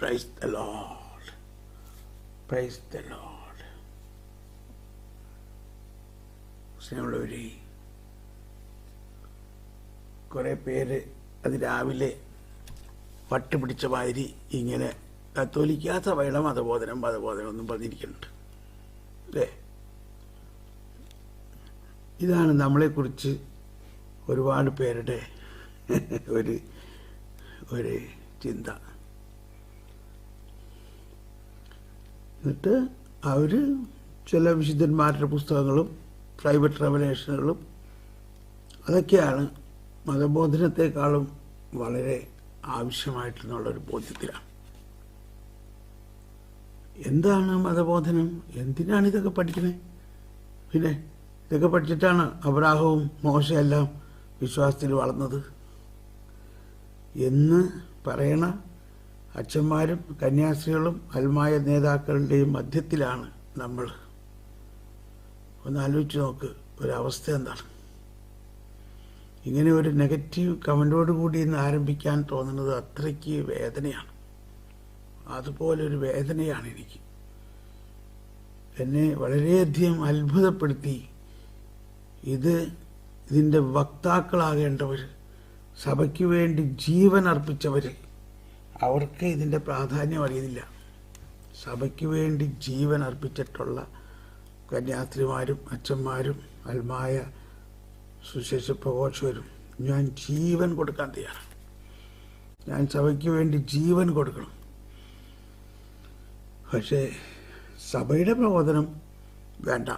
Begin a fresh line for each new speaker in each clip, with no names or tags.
Praise the Lord, praise the Lord. സ്നേഹമുള്ളവരെ, കുറേ പേര് അത് രാവിലെ വട്ടുപിടിച്ച മാതിരി ഇങ്ങനെ കത്തോലിക്കാ സഭയുടെ മതബോധനം ഒന്നും പറഞ്ഞിരിക്കുന്നുണ്ട് അല്ലേ? ഇതാണ് നമ്മളെക്കുറിച്ച് ഒരുപാട് പേരുടെ ഒരു ചിന്ത. എന്നിട്ട് അവർ ചില വിശുദ്ധന്മാരുടെ പുസ്തകങ്ങളും പ്രൈവറ്റ് റെവലേഷനുകളും അതൊക്കെയാണ് മതബോധനത്തെക്കാളും വളരെ ആവശ്യമായിട്ടുള്ളൊരു ബോധ്യത്തിലാണ്. എന്താണ് മതബോധനം? എന്തിനാണ് ഇതൊക്കെ പഠിക്കണേ? പിന്നെ ഇതൊക്കെ പഠിച്ചിട്ടാണ് അബ്രാഹവും മോശയെല്ലാം വിശ്വാസത്തിൽ വളർന്നത് എന്ന് പറയണ അച്ഛന്മാരും കന്യാസ്ത്രീകളും അൽമായ നേതാക്കളുടെയും മധ്യത്തിലാണ് നമ്മൾ. ഒന്ന് ആലോചിച്ച് നോക്ക്, ഒരവസ്ഥ എന്താണ്. ഇങ്ങനെ ഒരു നെഗറ്റീവ് കമൻറ്റോട് കൂടി ഇന്ന് ആരംഭിക്കാൻ തോന്നുന്നത് അത്രയ്ക്ക് വേദനയാണ്. അതുപോലെ ഒരു വേദനയാണ് എനിക്ക്. എന്നെ വളരെയധികം അത്ഭുതപ്പെടുത്തി. ഇതിൻ്റെ വക്താക്കളാകേണ്ടവർ, സഭയ്ക്ക് വേണ്ടി ജീവൻ അർപ്പിച്ചവർ, അവർക്ക് ഇതിൻ്റെ പ്രാധാന്യം അറിയുന്നില്ല. സഭയ്ക്ക് വേണ്ടി ജീവൻ അർപ്പിച്ചിട്ടുള്ള കന്യാസ്ത്രീമാരും അച്ഛന്മാരും അൽമായ സുശേഷ പ്രഘോഷകരും, ഞാൻ ജീവൻ കൊടുക്കാൻ തയ്യാറാണ്, ഞാൻ സഭയ്ക്ക് വേണ്ടി ജീവൻ കൊടുക്കണം. പക്ഷേ സഭയുടെ പ്രബോധനം വേണ്ട.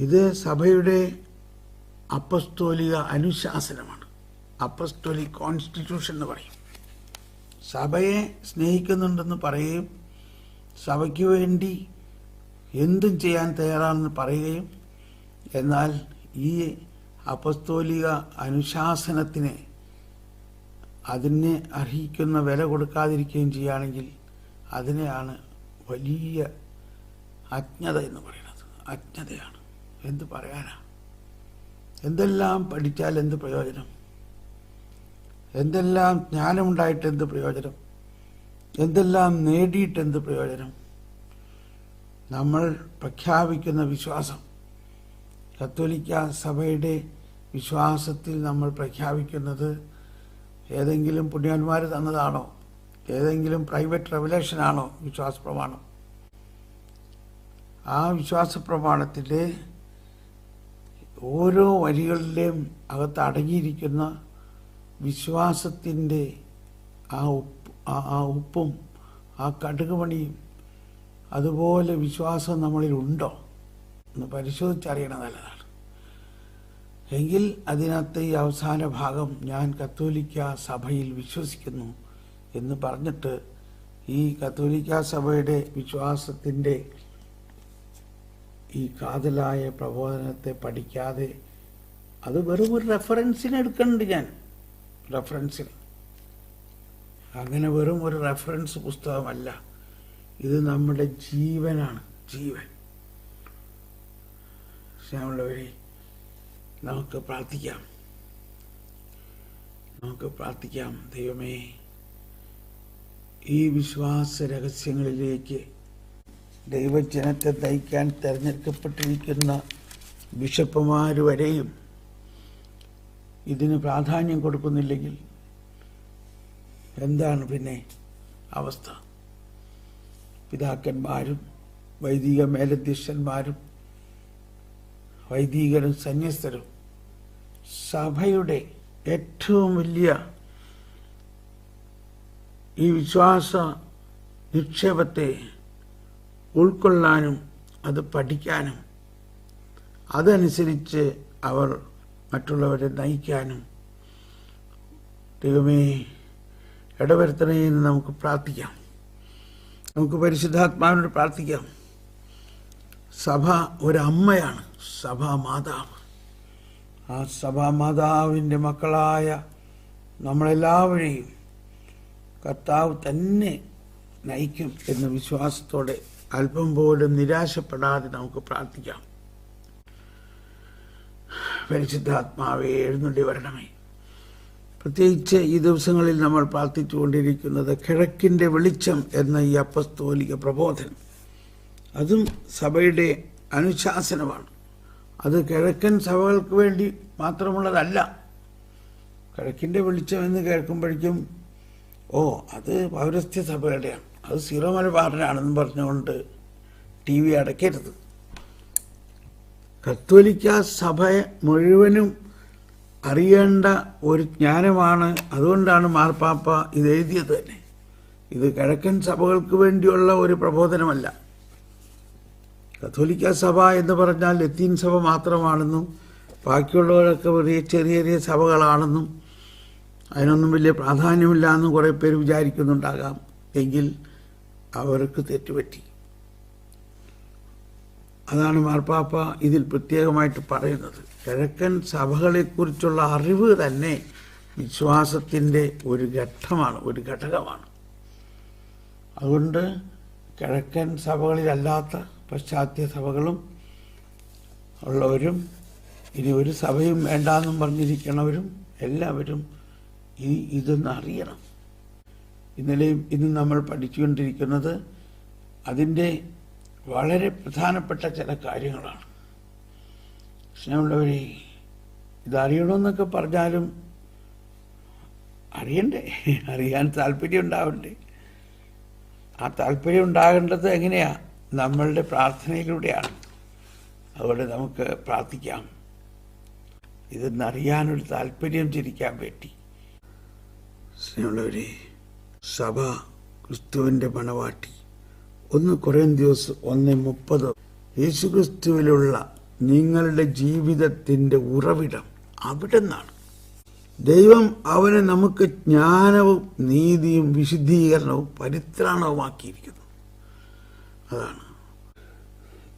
ഇത് സഭയുടെ അപ്പസ്തോലിക അനുശാസനമാണ്, അപ്പസ്തോലിക് കോൺസ്റ്റിറ്റ്യൂഷൻ എന്ന് പറയും. സഭയെ സ്നേഹിക്കുന്നുണ്ടെന്ന് പറയുകയും സഭയ്ക്ക് വേണ്ടി എന്തും ചെയ്യാൻ തയ്യാറാണെന്ന് പറയുകയും, എന്നാൽ ഈ അപ്പസ്തോലിക അനുശാസനത്തിന് അതിനെ അർഹിക്കുന്ന വില കൊടുക്കാതിരിക്കുകയും ചെയ്യുകയാണെങ്കിൽ അതിനെയാണ് വലിയ അജ്ഞത എന്ന് പറയുന്നത്. അജ്ഞതയാണ്. എന്ത് പറയാനാ? എന്തെല്ലാം പഠിച്ചാൽ എന്ത് പ്രയോജനം? എന്തെല്ലാം ജ്ഞാനമുണ്ടായിട്ട് എന്ത് പ്രയോജനം? എന്തെല്ലാം നേടിയിട്ട് എന്ത് പ്രയോജനം? നമ്മൾ പ്രഖ്യാപിക്കുന്ന വിശ്വാസം, കത്തോലിക്ക സഭയുടെ വിശ്വാസത്തിൽ നമ്മൾ പ്രഖ്യാപിക്കുന്നത് ഏതെങ്കിലും പുണ്യവാന്മാർ തന്നതാണോ? ഏതെങ്കിലും പ്രൈവറ്റ് റെവലേഷനാണോ വിശ്വാസ പ്രമാണം? ആ വിശ്വാസ പ്രമാണത്തിൻ്റെ ഓരോ വരികളിലെയും അകത്ത് അടങ്ങിയിരിക്കുന്ന വിശ്വാസത്തിൻ്റെ ആ ഉപ്പും ആ കടുകുമണിയും അതുപോലെ വിശ്വാസം നമ്മളിൽ ഉണ്ടോ എന്ന് പരിശോധിച്ചറിയണം നല്ലതാണ്. എങ്കിൽ അതിനകത്ത് ഈ അവസാന ഭാഗം, ഞാൻ കത്തോലിക്ക സഭയിൽ വിശ്വസിക്കുന്നു എന്ന് പറഞ്ഞിട്ട് ഈ കത്തോലിക്ക സഭയുടെ വിശ്വാസത്തിൻ്റെ ഈ കാതലായ പ്രബോധനത്തെ പഠിക്കാതെ, അത് വെറും ഒരു റെഫറൻസിന് എടുക്കുന്നുണ്ട് ഞാൻ, റെഫറൻസിന്. അങ്ങനെ വെറും ഒരു റെഫറൻസ് പുസ്തകമല്ല, ഇത് നമ്മുടെ ജീവനാണ്, ജീവൻ. സ്നേഹമുള്ളവരെ, നമുക്ക് പ്രാർത്ഥിക്കാം. ദൈവമേ, ഈ വിശ്വാസ രഹസ്യങ്ങളിലേക്ക് ദൈവജനത്തെ നയിക്കാൻ തിരഞ്ഞെടുക്കപ്പെട്ടിരിക്കുന്ന ബിഷപ്പുമാർ വരെയും ഇതിന് പ്രാധാന്യം കൊടുക്കുന്നില്ലെങ്കിൽ എന്താണ് പിന്നെ അവസ്ഥ? പിതാക്കന്മാരും വൈദിക മേലധ്യക്ഷന്മാരും വൈദികരും സന്യസ്തരും സഭയുടെ ഏറ്റവും വലിയ ഈ വിശ്വാസ നിക്ഷേപത്തെ ഉൾക്കൊള്ളാനും അത് പഠിക്കാനും അതനുസരിച്ച് അവർ മറ്റുള്ളവരെ നയിക്കാനും ദൈവമേ ഇടവരുത്തണേ എന്ന് നമുക്ക് പ്രാർത്ഥിക്കാം. നമുക്ക് പരിശുദ്ധാത്മാവിനോട് പ്രാർത്ഥിക്കാം. സഭ ഒരമ്മയാണ്, സഭാമാതാവ്. ആ സഭാമാതാവിൻ്റെ മക്കളായ നമ്മളെല്ലാവരെയും കർത്താവ് തന്നെ നയിക്കും എന്ന വിശ്വാസത്തോടെ അല്പം പോലും നിരാശപ്പെടാതെ നമുക്ക് പ്രാർത്ഥിക്കാം. പരിശുദ്ധാത്മാവേ, എഴുന്നള്ളി വരണമേ. പ്രത്യേകിച്ച് ഈ ദിവസങ്ങളിൽ നമ്മൾ പ്രാർത്ഥിച്ചുകൊണ്ടിരിക്കുന്നത് കിഴക്കിൻ്റെ വെളിച്ചം എന്ന ഈ അപ്പസ്തോലിക പ്രബോധനം. അതും സഭയുടെ അനുശാസനമാണ്. അത് കിഴക്കൻ സഭകൾക്ക് വേണ്ടി മാത്രമുള്ളതല്ല. കിഴക്കിൻ്റെ വെളിച്ചം എന്ന് കേൾക്കുമ്പോഴേക്കും അത് പൗരസ്ത്യ സഭയുടെയാണ്, അത് സീറോ മലബാറിനാണെന്ന് പറഞ്ഞുകൊണ്ട് TV അടയ്ക്കരുത്. കത്തോലിക്ക സഭ മുഴുവനും അറിയേണ്ട ഒരു ജ്ഞാനമാണ്. അതുകൊണ്ടാണ് മാർപ്പാപ്പ ഇത് എഴുതിയത് തന്നെ. ഇത് കിഴക്കൻ സഭകൾക്ക് വേണ്ടിയുള്ള ഒരു പ്രബോധനമല്ല. കത്തോലിക്ക സഭ എന്ന് പറഞ്ഞാൽ ലത്തീൻ സഭ മാത്രമാണെന്നും ബാക്കിയുള്ളവരൊക്കെ ചെറിയ ചെറിയ സഭകളാണെന്നും അതിനൊന്നും വലിയ പ്രാധാന്യമില്ല എന്നും കുറേ പേര് വിചാരിക്കുന്നുണ്ടാകാം. എങ്കിൽ അവർക്ക് തെറ്റുപറ്റി. അതാണ് മാർപ്പാപ്പ ഇതിൽ പ്രത്യേകമായിട്ട് പറയുന്നത്. കിഴക്കൻ സഭകളെക്കുറിച്ചുള്ള അറിവ് തന്നെ വിശ്വാസത്തിൻ്റെ ഒരു ഘട്ടമാണ്, ഒരു ഘടകമാണ്. അതുകൊണ്ട് കിഴക്കൻ സഭകളിലല്ലാത്ത പാശ്ചാത്യ സഭകളും ഉള്ളവരും ഇനി ഒരു സഭയും വേണ്ടാന്നും പറഞ്ഞിരിക്കണവരും എല്ലാവരും ഇതൊന്ന് അറിയണം. ഇന്നലെയും ഇന്നും നമ്മൾ പഠിച്ചുകൊണ്ടിരിക്കുന്നത് അതിൻ്റെ വളരെ പ്രധാനപ്പെട്ട ചില കാര്യങ്ങളാണ്. സ്നേഹമുള്ളവരെ, ഇതറിയണമെന്നൊക്കെ പറഞ്ഞാലും അറിയണ്ടേ, അറിയാൻ താല്പര്യം ഉണ്ടാവണ്ടേ? ആ താല്പര്യം ഉണ്ടാകേണ്ടത് എങ്ങനെയാണ്? നമ്മളുടെ പ്രാർത്ഥനയിലൂടെയാണ്. അതുകൊണ്ട് നമുക്ക് പ്രാർത്ഥിക്കാം, ഇതെന്നറിയാനൊരു താല്പര്യം ജനിക്കാൻ പറ്റി. സ്നേഹമുള്ളവരെ, സഭ ക്രിസ്തുവിൻ്റെ മണവാട്ടി. 1 കൊരിന്ത്യർ 1:30 യേശുക്രിസ്തുവിലുള്ള നിങ്ങളുടെ ജീവിതത്തിൻ്റെ ഉറവിടം അവിടെ നിന്നാണ്. ദൈവം അവനെ നമുക്ക് ജ്ഞാനവും നീതിയും വിശുദ്ധീകരണവും പരിത്രാണവുമാക്കിയിരിക്കുന്നു. അതാണ്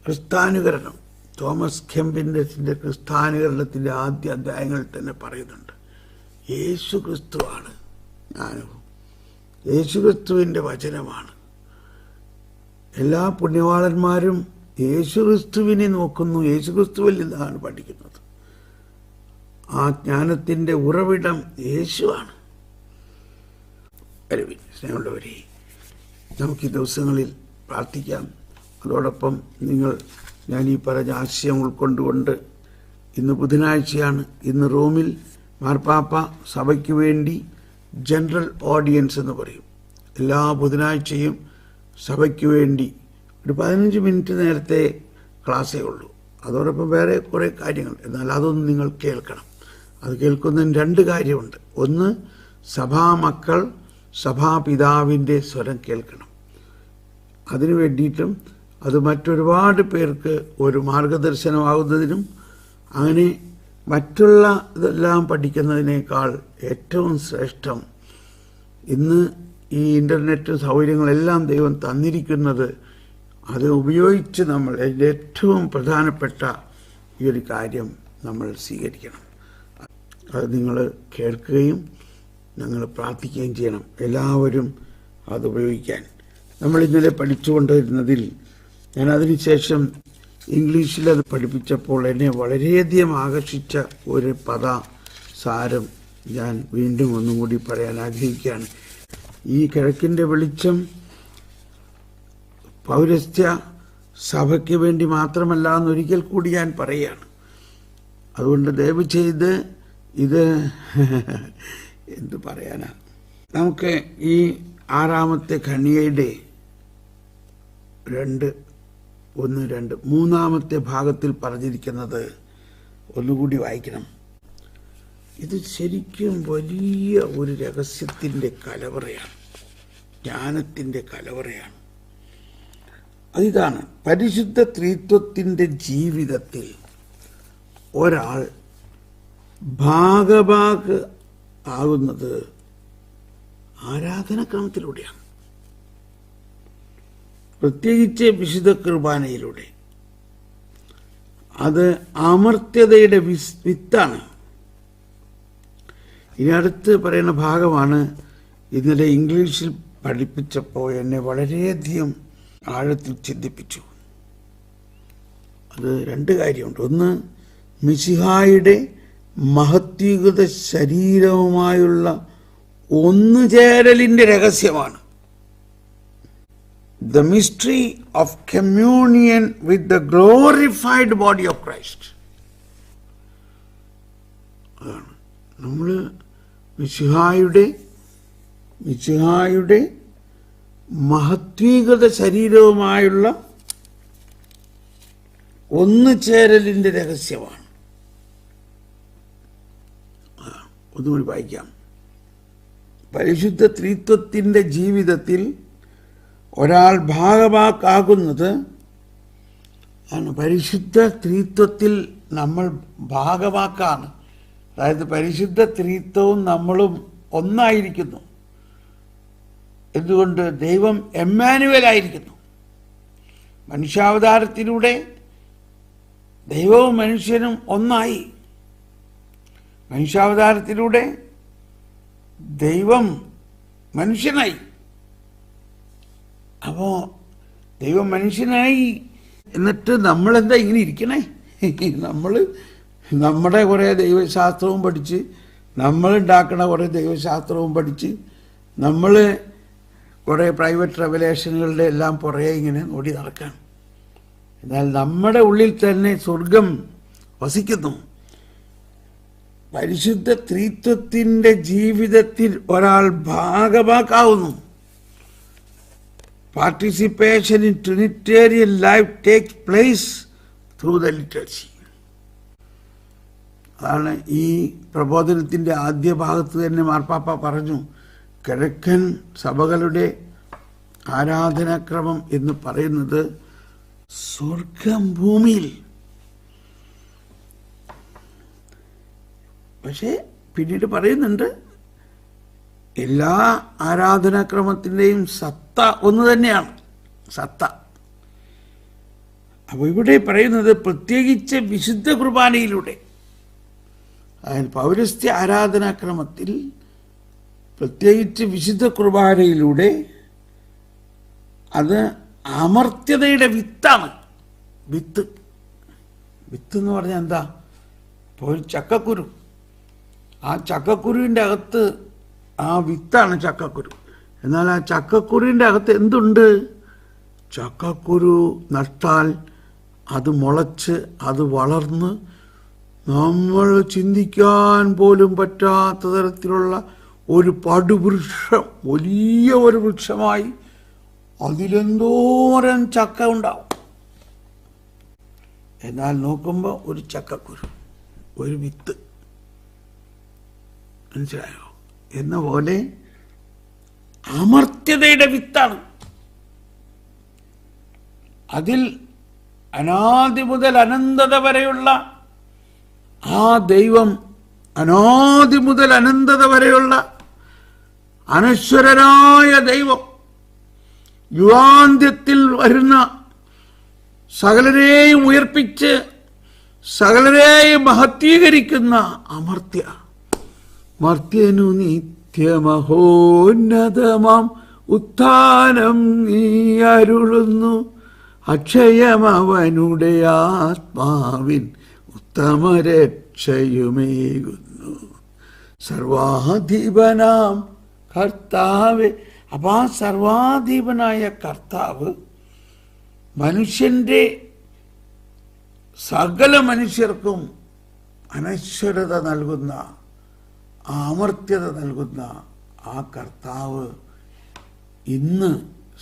ക്രിസ്താനുകരണം. തോമസ് കെമ്പിൻ്റെ ക്രിസ്താനുകരണത്തിൻ്റെ ആദ്യ അധ്യായങ്ങളിൽ തന്നെ പറയുന്നുണ്ട്, യേശു ക്രിസ്തുവാണ് ജ്ഞാനവും, യേശുക്രിസ്തുവിൻ്റെ വചനമാണ്. എല്ലാ പുണ്യവാളന്മാരും യേശുക്രിസ്തുവിനെ നോക്കുന്നു, യേശുക്രിസ്തുവിൽ നിന്നാണ് പഠിക്കുന്നത്. ആ ജ്ഞാനത്തിൻ്റെ ഉറവിടം യേശുവാണ്. സ്നേഹമുള്ളവരെ, നമുക്ക് ഈ ദിവസങ്ങളിൽ പ്രാർത്ഥിക്കാം. അതോടൊപ്പം ഞാൻ ഈ പറഞ്ഞ ആശയം ഉൾക്കൊണ്ടുകൊണ്ട്, ഇന്ന് ബുധനാഴ്ചയാണ്. ഇന്ന് റോമിൽ മാർപ്പാപ്പ സഭയ്ക്ക് വേണ്ടി ജനറൽ ഓഡിയൻസ് എന്ന് പറയും. എല്ലാ ബുധനാഴ്ചയും സഭയ്ക്ക് വേണ്ടി ഒരു 15 മിനിറ്റ് നേരത്തെ ക്ലാസ്സേ ഉള്ളൂ. അതോടൊപ്പം വേറെ കുറേ കാര്യങ്ങൾ, എന്നാൽ അതൊന്നും നിങ്ങൾ കേൾക്കണം. അത് കേൾക്കുന്നതിന് 2 കാര്യമുണ്ട്. ഒന്ന്, സഭാമക്കൾ സഭാപിതാവിൻ്റെ സ്വരം കേൾക്കണം. അതിനു വേണ്ടിയിട്ടും അത് മറ്റൊരുപാട് പേർക്ക് ഒരു മാർഗദർശനമാകുന്നതിനും, അങ്ങനെ മറ്റുള്ള ഇതെല്ലാം പഠിക്കുന്നതിനേക്കാൾ ഏറ്റവും ശ്രേഷ്ഠം ഇന്ന് ഈ ഇൻ്റർനെറ്റ് സൗകര്യങ്ങളെല്ലാം ദൈവം തന്നിരിക്കുന്നത് അത് ഉപയോഗിച്ച് നമ്മൾ അതിൻ്റെ ഏറ്റവും പ്രധാനപ്പെട്ട ഈ ഒരു കാര്യം നമ്മൾ സ്വീകരിക്കണം. അത് നിങ്ങൾ കേൾക്കുകയും ഞങ്ങൾ പ്രാർത്ഥിക്കുകയും ചെയ്യണം. എല്ലാവരും അത് ഉപയോഗിക്കാൻ. നമ്മൾ ഇന്നലെ പഠിച്ചുകൊണ്ടിരുന്നതിൽ ഞാൻ അതിനുശേഷം ഇംഗ്ലീഷിൽ അത് പഠിപ്പിച്ചപ്പോൾ എന്നെ വളരെയധികം ആകർഷിച്ച ഒരു സാരം ഞാൻ വീണ്ടും ഒന്നുകൂടി പറയാൻ ആഗ്രഹിക്കുകയാണ്. ഈ കിഴക്കിൻ്റെ വെളിച്ചം പൗരസ്ത്യ സഭയ്ക്ക് വേണ്ടി മാത്രമല്ല എന്നൊരിക്കൽ കൂടി ഞാൻ പറയുകയാണ്. അതുകൊണ്ട് ദയവ് ചെയ്ത് ഇത് എന്തു പറയാനാ, നമുക്ക് ഈ 6-ാമത്തെ ഖണ്ഡികയുടെ 3-ാമത്തെ ഭാഗത്തിൽ പറഞ്ഞിരിക്കുന്നത് ഒന്നുകൂടി വായിക്കണം. ഇത് ശരിക്കും വലിയ ഒരു രഹസ്യത്തിൻ്റെ കലവറയാണ്, ജ്ഞാനത്തിൻ്റെ കലവറയാണ്. അതിതാണ്, പരിശുദ്ധ ത്രിത്വത്തിൻ്റെ ജീവിതത്തിൽ ഒരാൾ ഭാഗഭാഗ് ആകുന്നത് ആരാധനാക്രമത്തിലൂടെയാണ്, പ്രത്യേകിച്ച് വിശുദ്ധ കുർബാനയിലൂടെ. അത് അമർത്യതയുടെ വിത്താണ്. ഇനി അടുത്ത് പറയുന്ന ഭാഗമാണ് ഇന്നലെ ഇംഗ്ലീഷിൽ പഠിപ്പിച്ചപ്പോൾ എന്നെ വളരെയധികം ആഴത്തിൽ ചിന്തിപ്പിച്ചു. അത് 2 കാര്യമുണ്ട്. ഒന്ന്, മിശിഹായുടെ മഹത്വീകൃത ശരീരവുമായുള്ള ഒന്നുചേരലിൻ്റെ രഹസ്യമാണ്. The mystery of communion with the glorified body of Christ. നമ്മൾ മിശിഹായുടെ മഹത്വീകൃത ശരീരവുമായുള്ള ഒന്നുചേരലിൻ്റെ രഹസ്യമാണ്. ഒന്നുകൂടി വായിക്കാം. പരിശുദ്ധ ത്രിത്വത്തിൻ്റെ ജീവിതത്തിൽ ഒരാൾ ഭാഗവാക്കാകുന്നത് ആണ്. പരിശുദ്ധ ത്രിത്വത്തിൽ നമ്മൾ ഭാഗവാക്കാണ്. അതായത് പരിശുദ്ധ ത്രിത്വവും നമ്മളും ഒന്നായിരിക്കുന്നു. എന്തുകൊണ്ട്? ദൈവം എമ്മാനുവേലായിരിക്കുന്നു. മനുഷ്യാവതാരത്തിലൂടെ ദൈവവും മനുഷ്യനും ഒന്നായി. മനുഷ്യാവതാരത്തിലൂടെ ദൈവം മനുഷ്യനായി. അപ്പോൾ ദൈവം മനുഷ്യനായി. എന്നിട്ട് നമ്മളെന്താ ഇങ്ങനെ ഇരിക്കണേ? നമ്മൾ നമ്മുടെ കുറേ ദൈവശാസ്ത്രവും പഠിച്ച്, നമ്മളുണ്ടാക്കണ കുറേ ദൈവശാസ്ത്രവും പഠിച്ച്, നമ്മൾ കുറേ പ്രൈവറ്റ് റെവലേഷനുകളുടെ എല്ലാം പുറകെ ഇങ്ങനെ ഓടി നടക്കണം. എന്നാൽ നമ്മുടെ ഉള്ളിൽ തന്നെ സ്വർഗം വസിക്കുന്നു. പരിശുദ്ധ ത്രിത്വത്തിൻ്റെ ജീവിതത്തിൽ ഒരാൾ ഭാഗവാക്കാവുന്നു. Participation in Trinitarian life takes place through the liturgy. അതാണ് ഈ പ്രബോധനത്തിൻ്റെ ആദ്യ ഭാഗത്ത് തന്നെ മാർപ്പാപ്പ പറഞ്ഞു, കിഴക്കൻ സഭകളുടെ ആരാധനാക്രമം എന്ന് പറയുന്നത് സ്വർഗം ഭൂമിയിൽ. പക്ഷേ പിന്നീട് പറയുന്നുണ്ട്, എല്ലാ ആരാധനാക്രമത്തിൻ്റെയും സത്ത ഒന്ന് തന്നെയാണ്, സത്ത. അപ്പോൾ ഇവിടെ പറയുന്നത് പ്രത്യേകിച്ച് വിശുദ്ധ കുർബാനയിലൂടെ, അതായത് പൗരസ്ത്യ ആരാധനാക്രമത്തിൽ പ്രത്യേകിച്ച് വിശുദ്ധ കുർബാനയിലൂടെ അത് അമർത്യതയുടെ വിത്താണ്. വിത്ത് എന്ന് പറഞ്ഞാൽ എന്താ? ഇപ്പോൾ ഒരു ചക്കക്കുരു, ആ ചക്കക്കുരുവിൻ്റെ അകത്ത് ആ വിത്താണ് ചക്കക്കുരു. എന്നാൽ ആ ചക്കക്കുരുവിൻ്റെ അകത്ത് എന്തുണ്ട്? ചക്കക്കുരു നട്ടാൽ അത് മുളച്ച് അത് വളർന്ന് നമ്മൾ ചിന്തിക്കാൻ പോലും പറ്റാത്ത തരത്തിലുള്ള ഒരു പടുവൃക്ഷം, വലിയ ഒരു വൃക്ഷമായി അതിലെന്തോരം ചക്ക ഉണ്ടാവും. എന്നാൽ നോക്കുമ്പോൾ ഒരു ചക്കക്കുരു, ഒരു വിത്ത്. മനസ്സിലായോ? എന്ന പോലെ അമർത്യതയുടെ വിത്താണ്. അതിൽ അനാദി മുതൽ അനന്തത വരെയുള്ള ആ ദൈവം, അനാദി മുതൽ അനന്തത വരെയുള്ള അനശ്വരനായ ദൈവം, യുഗാന്ത്യത്തിൽ വരുന്ന സകലരെയും ഉയർപ്പിച്ച് സകലരെയും മഹത്വീകരിക്കുന്ന അമർത്യ, മർത്യനു നിത്യമഹോന്നതമാം ഉത്ഥാനം നീ അരുളുന്നു, അക്ഷയമവനുടെ ആത്മാവിൻ ഉത്തമരക്ഷയുമേകുന്നു, സർവാധിപനാം കർത്താവ്. അപ്പം ആ സർവാധിപനായ കർത്താവ് മനുഷ്യൻ്റെ സകല മനുഷ്യർക്കും അനശ്വരത നൽകുന്ന, അമർത്യത നൽകുന്ന ആ കർത്താവ് ഇന്ന്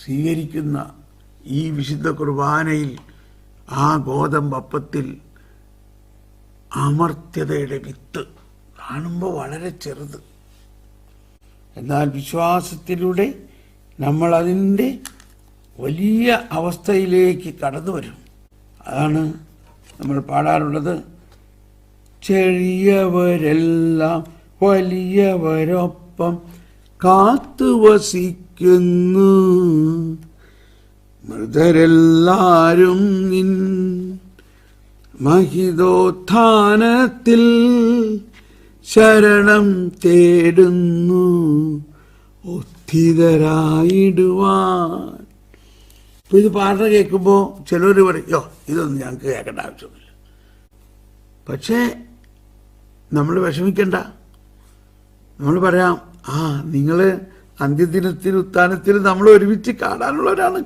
സ്വീകരിക്കുന്ന ഈ വിശുദ്ധ കുർബാനയിൽ ആ ഗോതമ്പപ്പത്തിൽ അമർത്യതയുടെ വിത്ത് കാണുമ്പോൾ വളരെ ചെറുത്. എന്നാൽ വിശ്വാസത്തിലൂടെ നമ്മൾ അതിൻ്റെ വലിയ അവസ്ഥയിലേക്ക് കടന്നു വരും. അതാണ് നമ്മൾ പാടാറുള്ളത്, ചെറിയവരെല്ലാം വലിയവരൊപ്പം കാത്തുവസിക്കുന്നു, മൃതരെല്ലാരും നിൻ മഹിതോത്ഥാനത്തിൽ ശരണം തേടുന്നു, ഉദ്ധിതരായിടുവാൻ. അപ്പോൾ ഇത് പാടുന്ന കേൾക്കുമ്പോൾ ചിലർ പറയും, യോ ഇതൊന്നും ഞങ്ങൾക്ക് കേൾക്കേണ്ട ആവശ്യമില്ല. പക്ഷേ നമ്മൾ വിഷമിക്കണ്ട. നമ്മൾ പറയാം, നിങ്ങൾ അന്ത്യദിനത്തിൽ ഉത്ഥാനത്തിൽ നമ്മൾ ഒരുമിച്ച് കാണാനുള്ളവരാണ്,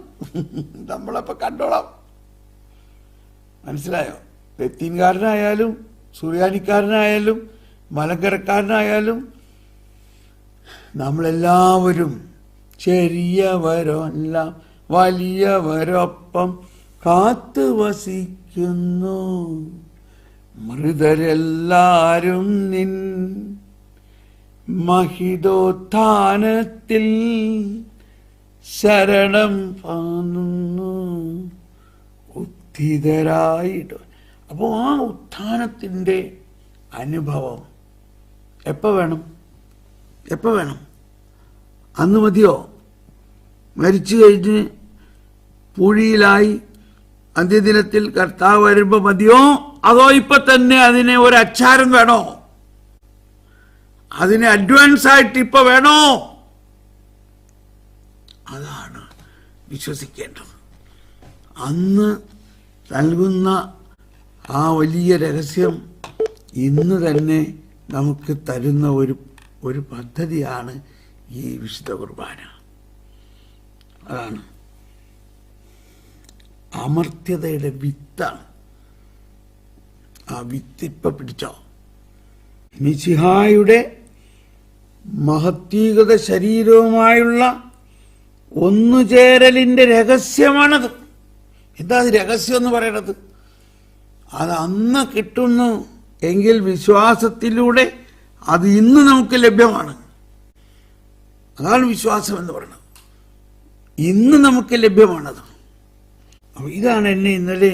നമ്മളപ്പോൾ കണ്ടോളാം. മനസ്സിലായോ? ലത്തീൻകാരനായാലും സൂര്യാനിക്കാരനായാലും മലങ്കരക്കാരനായാലും നമ്മളെല്ലാവരും ചെറിയവരെല്ലാം വലിയവരൊപ്പം കാത്തു വസിക്കുന്നു. മൃതരെല്ലാരും നിൻ മഹിതോത്ഥാനത്തിൽ ശരണം പാന്നുന്നു ഉത്ഥിതരായിട്ട്. അപ്പോൾ ആ ഉത്ഥാനത്തിൻ്റെ അനുഭവം എപ്പോൾ വേണം? അന്ന് മതിയോ? മരിച്ചു കഴിഞ്ഞ് പൂഴിയിലായി അന്ത്യദിനത്തിൽ കർത്താവ് വരുമ്പോൾ മതിയോ? അതോ ഇപ്പൊ തന്നെ അതിനെ ഒരു അച്ചാരം വേണോ? അതിനെ അഡ്വാൻസ് ആയിട്ട് ഇപ്പൊ വേണോ? അതാണ് വിശ്വസിക്കേണ്ടത്. അന്ന് നൽകുന്ന ആ വലിയ രഹസ്യം ഇന്ന് തന്നെ നമുക്ക് തരുന്ന ഒരു പദ്ധതിയാണ് ഈ വിശുദ്ധ കുർബാന. അതാണ് അമർത്യതയുടെ വിത്താണ്. ആ വിത്ത് ഇപ്പൊ പിടിച്ചോ. മിശിഹായുടെ മഹത്വീകൃത ശരീരവുമായുള്ള ഒന്നുചേരലിന്റെ രഹസ്യമാണത്. എന്താ അത് രഹസ്യം എന്ന് പറയണത്? അത് അന്ന് കിട്ടുന്നു എങ്കിൽ വിശ്വാസത്തിലൂടെ അത് ഇന്ന് നമുക്ക് ലഭ്യമാണ്. അതാണ് വിശ്വാസം എന്ന് പറയുന്നത്. ഇന്ന് നമുക്ക് ലഭ്യമാണത്. അപ്പൊ ഇതാണ് എന്നെ ഇന്നലെ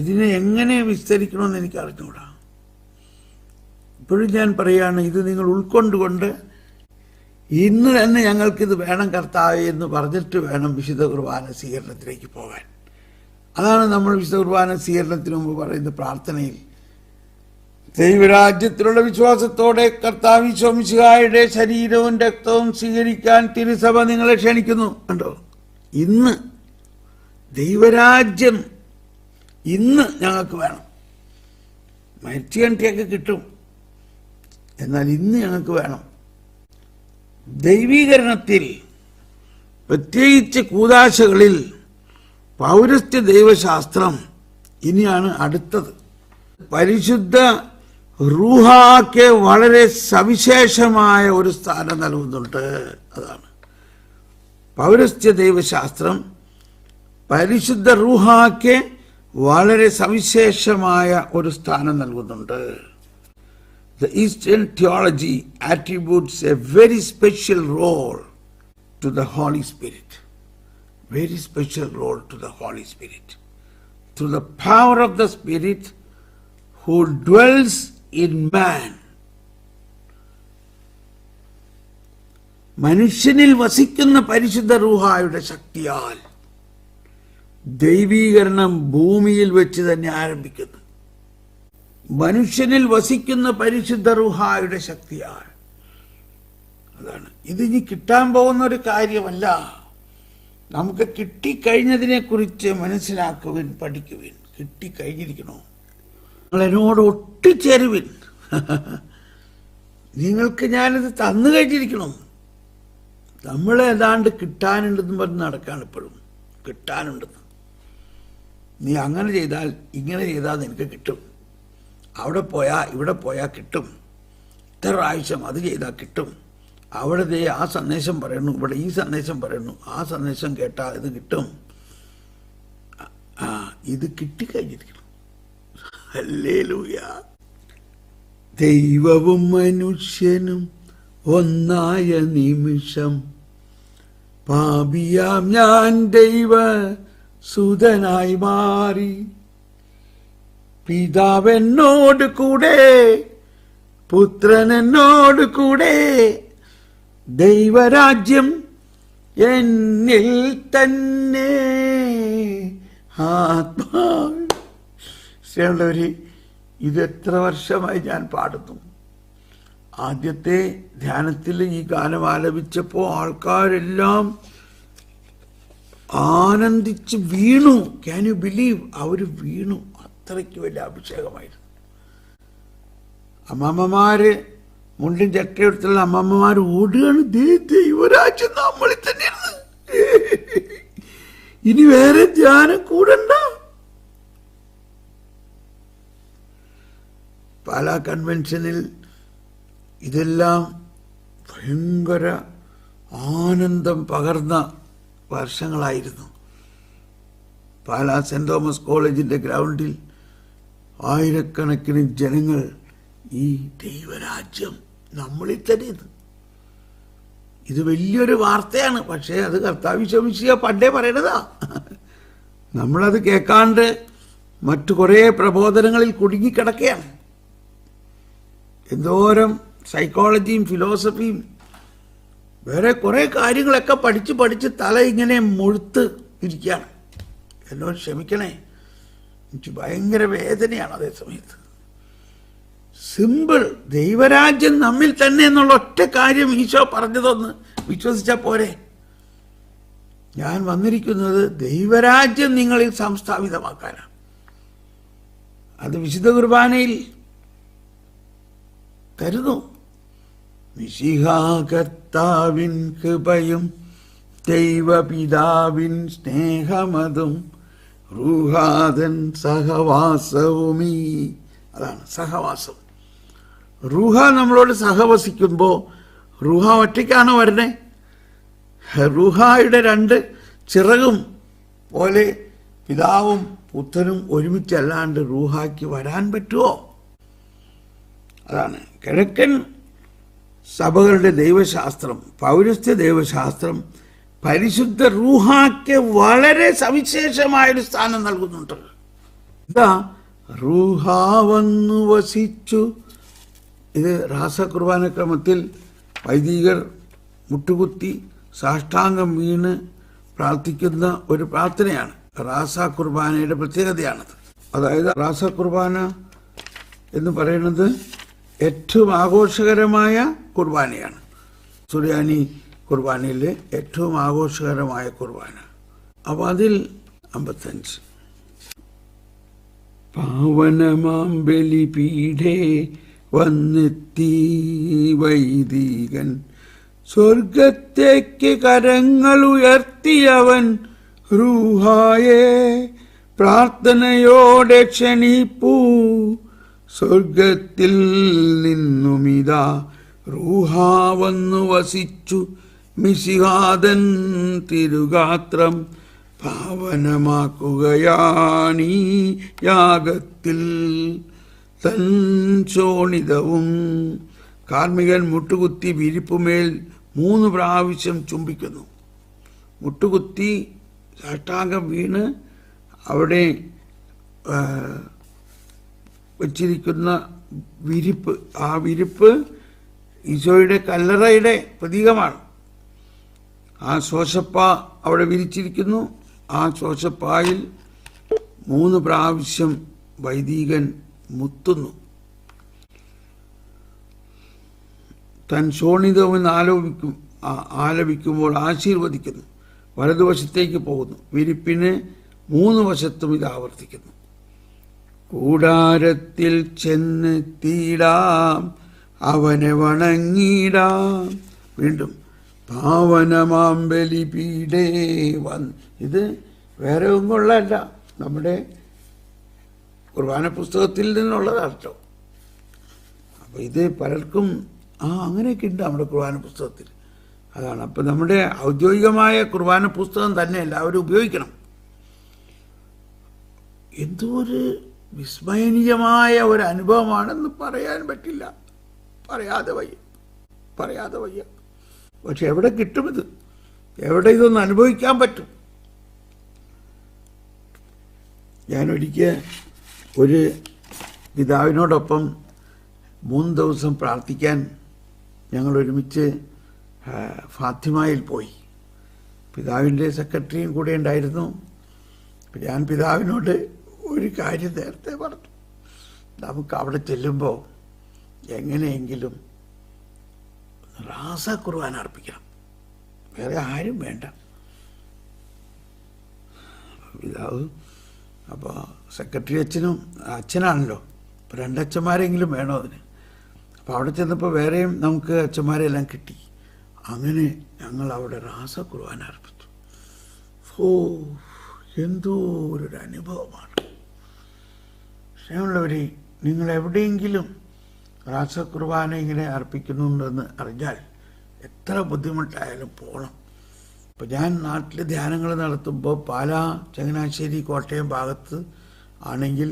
ഇതിനെ എങ്ങനെ വിസ്തരിക്കണമെന്ന് എനിക്ക് അറിഞ്ഞുകൂടാ. ഇപ്പോഴും ഞാൻ പറയുകയാണ്, ഇത് നിങ്ങൾ ഉൾക്കൊണ്ടുകൊണ്ട് ഇന്ന് തന്നെ ഞങ്ങൾക്കിത് വേണം കർത്താവേ എന്ന് പറഞ്ഞിട്ട് വേണം വിശുദ്ധ കുർബാന സ്വീകരണത്തിലേക്ക് പോകാൻ. അതാണ് നമ്മൾ വിശുദ്ധ കുർബാന സ്വീകരണത്തിന് മുമ്പ് പറയുന്ന പ്രാർത്ഥനയിൽ, ദൈവരാജ്യത്തിലുള്ള വിശ്വാസത്തോടെ കർത്താവ് ഈശോ മിശിഹായുടെ ശരീരവും രക്തവും സ്വീകരിക്കാൻ തിരുസഭ നിങ്ങളെ ക്ഷണിക്കുന്നു. കണ്ടോ, ഇന്ന് ദൈവരാജ്യം ഇന്ന് ഞങ്ങൾക്ക് വേണം. മരിച്ചു കണ്ടിയൊക്കെ കിട്ടും, എന്നാൽ ഇന്ന് ഞങ്ങൾക്ക് വേണം. ദൈവീകരണത്തിൽ പ്രത്യേകിച്ച് കൂദാശകളിൽ പൗരസ്ത്യ ദൈവശാസ്ത്രം ഇനിയാണ് അടുത്തത്. പരിശുദ്ധ റൂഹാക്ക് വളരെ സവിശേഷമായ ഒരു സ്ഥാനം നൽകുന്നുണ്ട്. അതാണ് പൗരസ്ത്യ ദൈവശാസ്ത്രം പരിശുദ്ധ റൂഹാക്ക് വളരെ സവിശേഷമായ ഒരു സ്ഥാനം നൽകുന്നുണ്ട്. The Eastern theology attributes a very special role to the Holy Spirit. Very special role to the Holy Spirit. Through the power of the Spirit who dwells in man. മനുഷ്യനിൽ വസിക്കുന്ന പരിശുദ്ധ റൂഹായുടെ ശക്തിയാൽ ദൈവീകരണം ഭൂമിയിൽ വെച്ച് തന്നെ ആരംഭിക്കുന്നു. മനുഷ്യനിൽ വസിക്കുന്ന പരിശുദ്ധ റൂഹായുടെ ശക്തിയാൽ. അതാണ് ഇതിനി കിട്ടാൻ പോകുന്ന ഒരു കാര്യമല്ല. നമുക്ക് കിട്ടിക്കഴിഞ്ഞതിനെ കുറിച്ച് മനസ്സിലാക്കുവിൻ, പഠിക്കുവിൻ. കിട്ടിക്കഴിഞ്ഞിരിക്കണോ? നിങ്ങൾ എന്നോട് ഒട്ടിച്ചേരുവിൻ. നിങ്ങൾക്ക് ഞാനിത് തന്നു കഴിഞ്ഞിരിക്കണം. നമ്മൾ ഏതാണ്ട് കിട്ടാനുണ്ടെന്ന് പറഞ്ഞ് നടക്കാണ് ഇപ്പോഴും. കിട്ടാനുണ്ടെന്ന്, നീ അങ്ങനെ ചെയ്താൽ ഇങ്ങനെ ചെയ്താൽ നിനക്ക് കിട്ടും, അവിടെ പോയാൽ ഇവിടെ പോയാൽ കിട്ടും, ഇത്ര പ്രാവശ്യം അത് ചെയ്താൽ കിട്ടും, അവിടെ ദേ ആ സന്ദേശം പറയുന്നു, ഇവിടെ ഈ സന്ദേശം പറയുന്നു, ആ സന്ദേശം കേട്ടാൽ ഇത് കിട്ടും. ഇത് കിട്ടിക്കഴിഞ്ഞിരിക്കണം. ഹല്ലേലൂയ. ദൈവവും മനുഷ്യനും ഒന്നായ നിമിഷം പാപിയാം ഞാൻ ദൈവ സുതനായി മാറി. പിതാവെന്നോട് കൂടെ, പുത്രൻ എന്നോട് കൂടെ, ദൈവരാജ്യം എന്നിൽ തന്നെ. ആത്മാവി ഇത് എത്ര വർഷമായി ഞാൻ പാടുന്നു. ആദ്യത്തെ ധ്യാനത്തിൽ ഈ ഗാനം ആലപിച്ചപ്പോൾ ആൾക്കാരെല്ലാം ആനന്ദിച്ച് വീണു. Can you believe? അവർ വീണു. അത്രയ്ക്ക് വലിയ അഭിഷേകമായിരുന്നു. അമ്മമ്മമാര് മുണ്ടും ചട്ടയെടുത്തുള്ള അമ്മമ്മമാർ ഓടുകയാണ്, ദൈവരാജ്യം നമ്മളിൽ തന്നെയാണ്, ഇനി വേറെ ധ്യാനം കൂടണ്ട. പാലാ കൺവെൻഷനിൽ ഇതെല്ലാം ഭയങ്കര ആനന്ദം പകർന്ന വർഷങ്ങളായിരുന്നു. പാലാ സെന്റ് തോമസ് കോളേജിന്റെ ഗ്രൗണ്ടിൽ ആയിരക്കണക്കിന് ജനങ്ങൾ ഈ ദൈവരാജ്യം നമ്മളിൽ തന്നെ, ഇത് വലിയൊരു വാർത്തയാണ്. പക്ഷേ അത് കർത്താവ് ശമിശിഹ പണ്ടേ പറയണതാ. നമ്മളത് കേൾക്കാണ്ട് മറ്റു കുറേ പ്രബോധനങ്ങളിൽ കുടുങ്ങിക്കിടക്കുകയാണ്. എന്തോരം സൈക്കോളജിയും ഫിലോസഫിയും വേറെ കുറേ കാര്യങ്ങളൊക്കെ പഠിച്ച് തല ഇങ്ങനെ മുഴുത്ത് ഇരിക്കുകയാണ്. എന്നോട് ക്ഷമിക്കണേ, എനിക്ക് ഭയങ്കര വേദനയാണ്. അതേ സമയത്ത് സിമ്പിൾ, ദൈവരാജ്യം നമ്മിൽ തന്നെ എന്നുള്ള ഒറ്റ കാര്യം ഈശോ പറഞ്ഞതൊന്ന് വിശ്വസിച്ചാൽ പോരെ. ഞാൻ വന്നിരിക്കുന്നത് ദൈവരാജ്യം നിങ്ങളിൽ സംസ്ഥാപിതമാക്കാനാണ്. അത് വിശുദ്ധ കുർബാനയിൽ തരുന്നു. മിശിഹാ കർത്താവിൻ കൃപയും ദൈവപിതാവിൻ സ്നേഹമതും റൂഹാദൻ സഹവാസവുമീ. അതാണ് സഹവാസം. റൂഹ നമ്മളോട് സഹവസിക്കുമ്പോൾ റൂഹ ഒറ്റയ്ക്കാണോ വരണേ? റൂഹായുടെ രണ്ട് ചിറകും പോലെ പിതാവും പുത്രനും ഒരുമിച്ചല്ലാണ്ട് റൂഹായ്ക്ക് വരാൻ പറ്റുമോ? അതാണ് കിഴക്കൻ സഭകളുടെ ദൈവശാസ്ത്രം, പൗരസ്ത്യ ദൈവശാസ്ത്രം പരിശുദ്ധ റൂഹായ്ക്ക് വളരെ സവിശേഷമായൊരു സ്ഥാനം നൽകുന്നുണ്ട്. ഇതാ റൂഹ വന്നു വസിച്ചു. ഇത് രാസകുർബാന ക്രമത്തിൽ വൈദികർ മുട്ടുകുത്തി സാഷ്ടാംഗം വീണ് പ്രാർത്ഥിക്കുന്ന ഒരു പ്രാർത്ഥനയാണ്. റാസ കുർബാനയുടെ പ്രത്യേകതയാണത്. അതായത് റാസ കുർബാന എന്ന് പറയുന്നത് ഏറ്റവും ആഘോഷകരമായ കുർബാനയാണ്. സുറിയാനി കുർബാനയിലെ ഏറ്റവും ആഘോഷകരമായ കുർബാന. അപ്പോൾ അതിൽ 55 പാവനമാം ബലിപീഠേ വന്നെത്തി വൈദികൻ, സ്വർഗത്തേക്ക് കരങ്ങൾ ഉയർത്തിയവൻ റൂഹായെ പ്രാർത്ഥനയോടെ ക്ഷണിപ്പൂ. സ്വർഗത്തിൽ നിന്നുമിതാ റൂഹാ വന്നു വസിച്ചു, മിശിഹാദൻ തിരുഗാത്രം പാവനമാക്കുകയാണീ യാഗത്തിൽ. തൻ ശോണിതവും കാർമികൻ മുട്ടുകുത്തി വിരിപ്പുമേൽ 3 പ്രാവശ്യം ചുംബിക്കുന്നു. മുട്ടുകുത്തി സാഷ്ടാംഗം വീണ് അവിടെ വച്ചിരിക്കുന്ന വിരിപ്പ്, ആ വിരിപ്പ് ഈശോയുടെ കല്ലറയുടെ പ്രതീകമാണ്. ആ ശോശപ്പ അവിടെ വിരിച്ചിരിക്കുന്നു. ആ ശോശപ്പായിൽ 3 പ്രാവശ്യം വൈദികൻ മുത്തുന്നു. തൻ ശോണിതമെന്ന് ആലപിക്കുമ്പോൾ ആശീർവദിക്കുന്നു. വലതുവശത്തേക്ക് പോകുന്നു. വിരിപ്പിന് 3 വശത്തും ഇത് ആവർത്തിക്കുന്നു. കൂടാരത്തിൽ ചെന്നെത്തിയിടാം, അവനെ വണങ്ങിടാം. വീണ്ടും പാവനമാം ബലിപീഠേ വന്ന്. ഇത് വേറെ ഒന്നുമുള്ളതല്ല, നമ്മുടെ കുർബാന പുസ്തകത്തിൽ നിന്നുള്ളതാണ് കേട്ടോ. അപ്പോൾ ഇത് പലർക്കും അങ്ങനെയൊക്കെ ഉണ്ട് നമ്മുടെ കുർബാന പുസ്തകത്തിൽ. അതാണ്. അപ്പം നമ്മുടെ ഔദ്യോഗികമായ കുർബാന പുസ്തകം തന്നെ എല്ലാവരും ഉപയോഗിക്കണം. എന്തോ ഒരു വിസ്മയനീയമായ ഒരു അനുഭവമാണെന്ന് പറയാൻ പറ്റില്ല, പറയാതെ വയ്യ. പക്ഷെ എവിടെ കിട്ടും ഇത്? എവിടെ ഇതൊന്ന് അനുഭവിക്കാൻ പറ്റും? ഞാനൊരിക്കൽ ഒരു പിതാവിനോടൊപ്പം 3 ദിവസം പ്രാർത്ഥിക്കാൻ ഞങ്ങൾ ഒരുമിച്ച് ഫാത്തിമയിൽ പോയി. പിതാവിൻ്റെ സെക്രട്ടറിയും കൂടെ ഉണ്ടായിരുന്നു. ഞാൻ പിതാവിനോട് ഒരു കാര്യം നേരത്തെ പറഞ്ഞു, നമുക്ക് അവിടെ ചെല്ലുമ്പോൾ എങ്ങനെയെങ്കിലും റാസ കുർബാന അർപ്പിക്കണം, വേറെ ആരും വേണ്ട. പിതാവ് അപ്പോൾ സെക്രട്ടറി അച്ഛനാണല്ലോ, അപ്പോൾ 2 അച്ഛന്മാരെങ്കിലും വേണോ അതിന്. അപ്പോൾ അവിടെ ചെന്നപ്പോൾ വേറെയും നമുക്ക് അച്ഛന്മാരെല്ലാം കിട്ടി. അങ്ങനെ ഞങ്ങൾ അവിടെ രാസകുർബാന അർപ്പിച്ചു. ഓ, എന്തോ ഒരു അനുഭവമാണ്. സ്നേഹമുള്ളവരെ, നിങ്ങൾ എവിടെയെങ്കിലും രാസകുർബാന ഇങ്ങനെ അർപ്പിക്കുന്നുണ്ടെന്ന് അറിഞ്ഞാൽ എത്ര ബുദ്ധിമുട്ടായാലും പോകണം. ഇപ്പം ഞാൻ നാട്ടിൽ ധ്യാനങ്ങൾ നടത്തുമ്പോൾ പാലാ, ചങ്ങനാശ്ശേരി, കോട്ടയം ഭാഗത്ത് ആണെങ്കിൽ